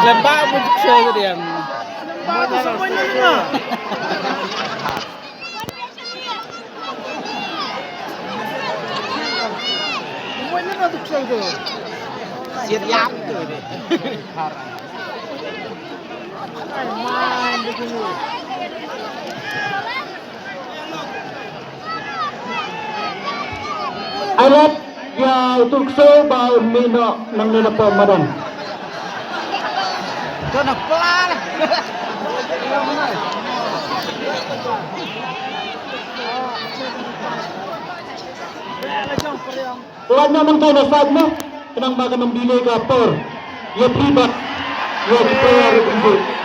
Laba mo siya diyan. Bago sa point na nila. Point na tuksa ito. Siryap to eh. Ay, man, begini. Alat ya tukso ba mino nang nila po madam. Ito nagpala. Tuan naman tayo na sad mo. Kanang baka nang bilay ka por. Ya pribat. Ya pribat.